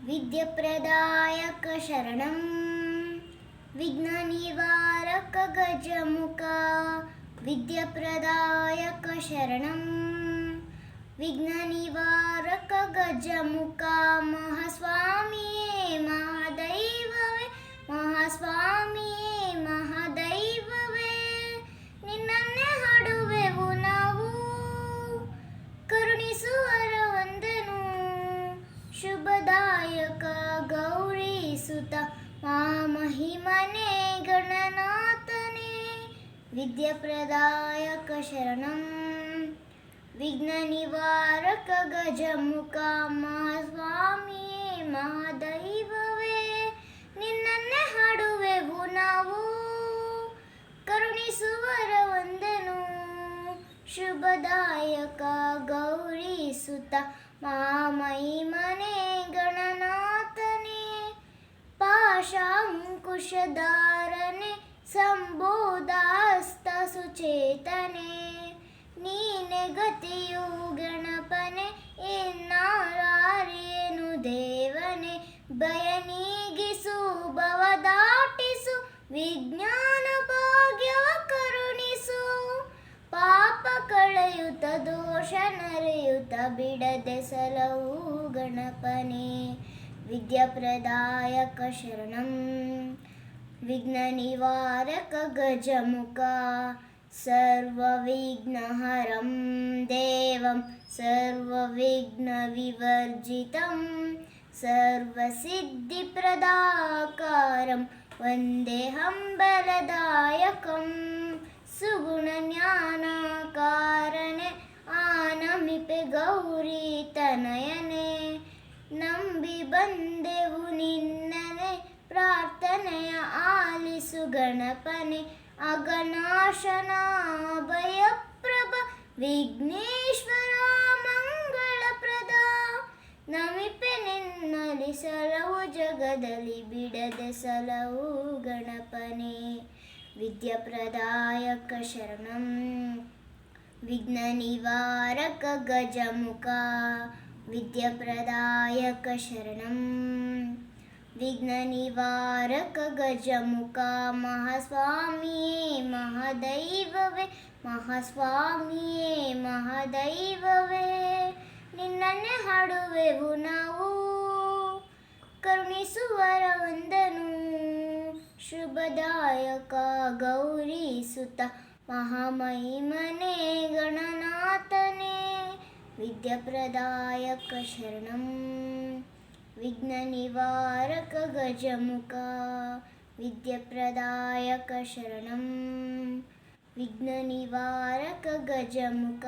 विद्याप्रदायक शरणं विघ्ननिवारक गजमुख विद्याप्रदायक शरणं विघ्ननिवारक गजमुख महास्वामिये महादैववे महास्वामिये महादैववे ನಿನ್ನನ್ನೇ ಹಾಡುವೆವು ನಾವು ಕರುಣಿಸುವರ ವಂದನು ಶುಭದಾಯಕ ಗೌರೀಸುತ ಮಹಿಮನೆ ಗಣನಾಥನೇ ವಿದ್ಯಾಪ್ರದಾಯಕ ಶರಣಂ ವಿಘ್ನನಿವಾರಕ ಗಜಮುಖ ಮಹಾಸ್ವಾಮಿಯೇ ಮಹಾದೈವವೇ ನಿನ್ನನ್ನೇ ಹಾಡುವೆವು ನಾವು ಕರುಣಿಸುವರ ವಂದನು ಶುಭದಾಯಕ ಗೌರೀಸುತ ಮಹಿಮನೆ ಗಣನಾಥನೇ ಪಾಶಾಂಕುಶಧಾರನೆ ಸಂಬೋಧಾಸ್ತ ಸುಚೇತನೆ ನೀನೆ ಗತಿಯು ಗಣಪನೆ ಎನ್ನಾರೇನು ದೇವನೆ ಭಯ ನೀಗಿಸು ಭವ ದಾಟಿಸು ವಿಜ್ಞಾನ ಭಾಗ್ಯವ ಕರುಣಿಸು ಪಾಪ ಕಳೆಯುತ್ತ ದೋಷ ನರೆಯುತ್ತ ಬಿಡದೆ ಸಲವು ಗಣಪನೆ ವಿದ್ಯಾಪ್ರದಾಯಕ ಶರಣಂ ವಿಘ್ನನಿವಾರಕ ಗಜಮುಖ ಸರ್ವವಿಘ್ನಹರಂ ದೇವಂ ಸರ್ವವಿಘ್ನವಿವರ್ಜಿತಂ ಸರ್ವಸಿದ್ಧಿಪ್ರದಾಕಾರಂ ವಂದೇಹಂ ಬಲದಾಯಕಂ ಸುಗುಣಜ್ಞಾನಕಾರಣೆ ಆನಮಿಪೆ ಗೌರಿ ತನಯನೆ ನಂಬಿ ಬಂದೆವು ನಿನ್ನನೆ ಪ್ರಾರ್ಥನೆಯ ಆಲಿಸು ಗಣಪನೆ ಅಗನಾಶನ ಭಯಪ್ರಭ ವಿಘ್ನೇಶ್ವರ ಮಂಗಳಪ್ರದ ನಮಿಪೆ ನಿನ್ನಲಿ ಸಲವು ಜಗದಲ್ಲಿ ಬಿಡದೆ ಸಲವು ಗಣಪನೆ ವಿದ್ಯಾಪ್ರದಾಯಕ ಶರಣಂ ವಿಘ್ನನಿವಾರಕ ಗಜಮುಖ ವಿದ್ಯಾಪ್ರದಾಯಕ ಶರಣಂ ವಿಘ್ನನಿವಾರಕ ಗಜಮುಖ ಮಹಾಸ್ವಾಮಿಯೇ ಮಹಾದೈವವೇ ಮಹಾಸ್ವಾಮಿಯೇ ಮಹಾದೈವವೇ ನಿನ್ನನ್ನೇ ಹಾಡುವೆವು ನಾವು ಕರುಣಿಸುವರ ವಂದನು ಶುಭದಾಯಕ ಗೌರೀಸುತ ಮಹಾಮಹಿಮನೆ ಗಣನಾಥನೇ ವಿದ್ಯಾಪ್ರದಾಯಕ ಶರಣಂ ವಿಘ್ನನಿವಾರಕ ಗಜಮುಖ ವಿದ್ಯಾಪ್ರದಾಯಕ ಶರಣಂ ವಿಘ್ನನಿವಾರಕ ಗಜಮುಖ